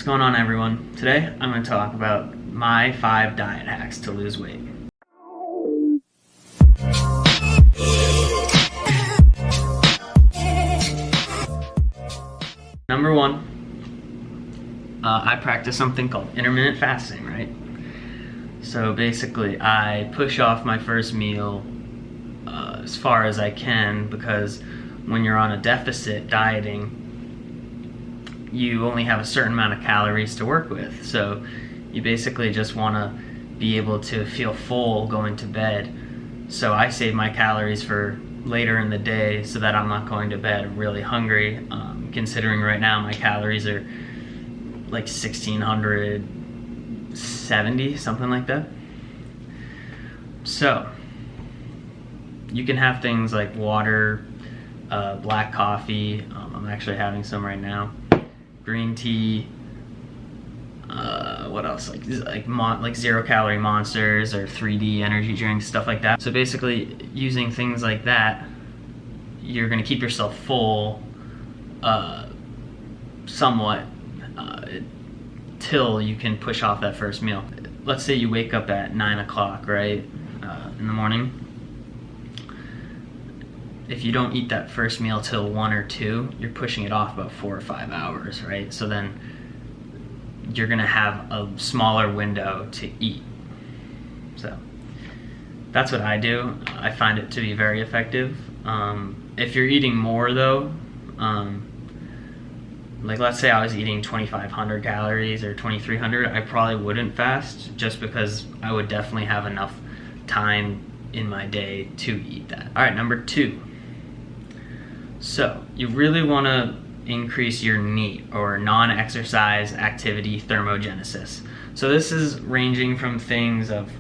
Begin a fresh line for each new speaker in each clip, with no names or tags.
What's going on, everyone? Today I'm going to talk about my 5 diet hacks to lose weight. Number 1, I practice something called intermittent fasting, right? So basically I push off my first meal as far as I can, because when you're on a deficit dieting, you only have a certain amount of calories to work with. So you basically just want to be able to feel full going to bed. So I save my calories for later in the day so that I'm not going to bed really hungry. Considering right now my calories are like 1670, something like that. So you can have things like water, black coffee. I'm actually having some right now. Green tea, what else, like 0-calorie monsters or 3D energy drinks, stuff like that. So basically using things like that, you're going to keep yourself full somewhat till you can push off that first meal. Let's say you wake up at 9 o'clock, right, in the morning. If you don't eat that first meal till 1 or 2, you're pushing it off about 4 or 5 hours, right? So then you're gonna have a smaller window to eat. So that's what I do. I find it to be very effective. If you're eating more though, like let's say I was eating 2,500 calories or 2,300, I probably wouldn't fast, just because I would definitely have enough time in my day to eat that. All right, number 2. So you really want to increase your NEAT, or non-exercise activity thermogenesis. So this is ranging from things of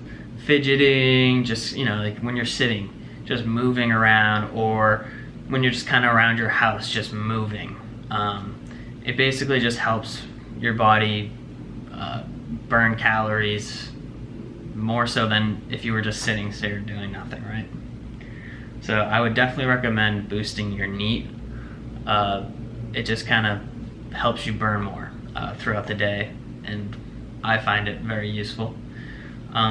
fidgeting, just, like when you're sitting, just moving around, or when you're just kind of around your house, just moving. It basically just helps your body burn calories more so than if you were just sitting there doing nothing, right? So I would definitely recommend boosting your NEAT. It just kind of helps you burn more throughout the day, and I find it very useful.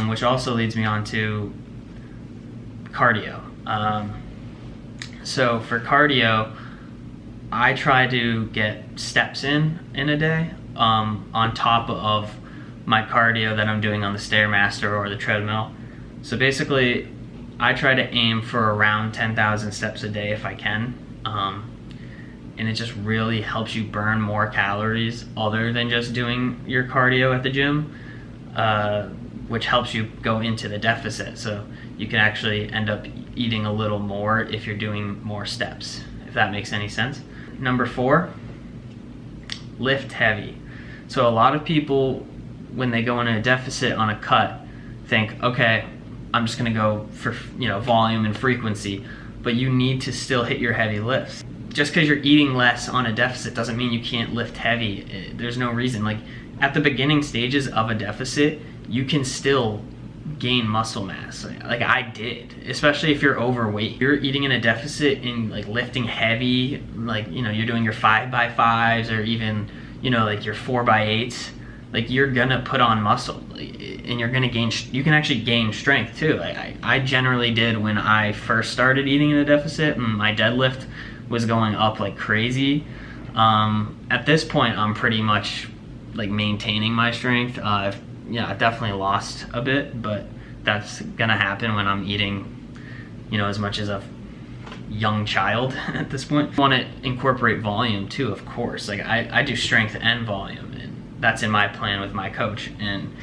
Which also leads me on to cardio. So for cardio, I try to get steps in a day on top of my cardio that I'm doing on the Stairmaster or the treadmill. So basically I try to aim for around 10,000 steps a day if I can, and it just really helps you burn more calories other than just doing your cardio at the gym, which helps you go into the deficit. So you can actually end up eating a little more if you're doing more steps, if that makes any sense. Number 4, lift heavy. So a lot of people, when they go into a deficit on a cut, think, okay, I'm just gonna go for volume and frequency, but you need to still hit your heavy lifts. Just because you're eating less on a deficit doesn't mean you can't lift heavy. There's no reason. Like at the beginning stages of a deficit, you can still gain muscle mass. Like I did, especially if you're overweight. You're eating in a deficit and like lifting heavy, like you're doing your 5x5s or even like your 4x8s. Like you're gonna put on muscle, and you're gonna gain. You can actually gain strength too. I generally did when I first started eating in a deficit, and my deadlift was going up like crazy. At this point, I'm pretty much like maintaining my strength. I've definitely lost a bit, but that's gonna happen when I'm eating, as much as a young child at this point. I want to incorporate volume too, of course. Like I do strength and volume. That's in my plan with my coach, and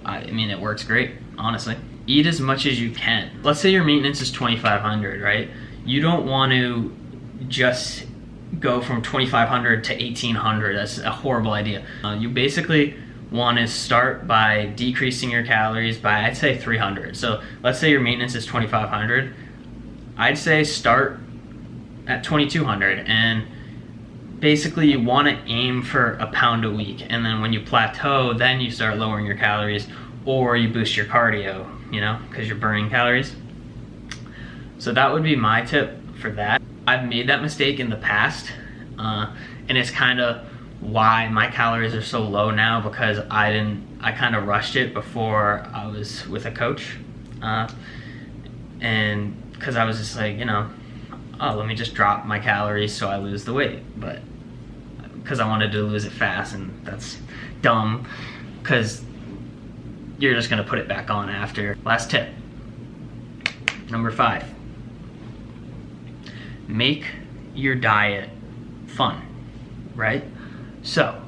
I mean it works great, honestly. Eat as much as you can. Let's say your maintenance is 2,500, right? You don't want to just go from 2,500 to 1,800. That's a horrible idea. You basically want to start by decreasing your calories by, I'd say, 300. So let's say your maintenance is 2,500. I'd say start at 2,200, and basically you want to aim for a pound a week, and then when you plateau, then you start lowering your calories, or you boost your cardio, because you're burning calories. So that would be my tip for that. I've made that mistake in the past, and it's kind of why my calories are so low now, because I kind of rushed it before I was with a coach. And because I was just like, oh, let me just drop my calories so I lose the weight. But because I wanted to lose it fast, and that's dumb, because you're just going to put it back on after. Last tip, number 5. Make your diet fun, right? So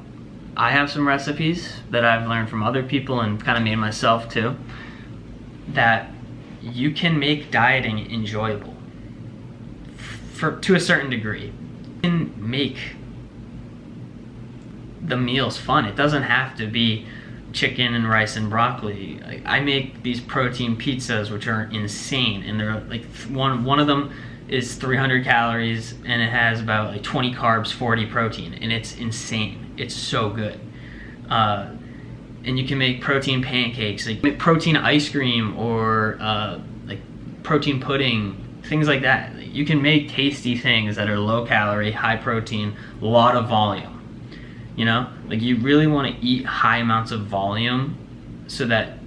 I have some recipes that I've learned from other people and kind of made myself too, that you can make dieting enjoyable to a certain degree. You can make the meals fun. It doesn't have to be chicken and rice and broccoli. I make these protein pizzas, which are insane, and they're like one of them is 300 calories and it has about like 20 carbs, 40 protein, and it's insane. It's so good. And you can make protein pancakes, like make protein ice cream, or like protein pudding, things like that. You can make tasty things that are low calorie, high protein, a lot of volume. Like you really want to eat high amounts of volume, so that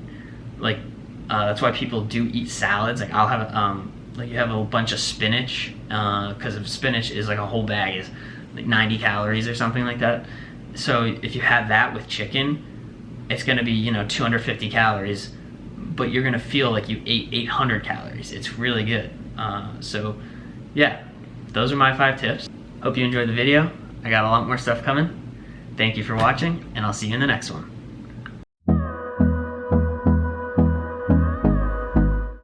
that's why people do eat salads. Like I'll have like you have a bunch of spinach, because of spinach is like a whole bag is like 90 calories or something like that. So if you have that with chicken, it's going to be 250 calories, but you're going to feel like you ate 800 calories. It's really good. So yeah, those are my 5 tips. Hope you enjoyed the video. I got a lot more stuff coming. Thank you for watching, and I'll see you in the next one.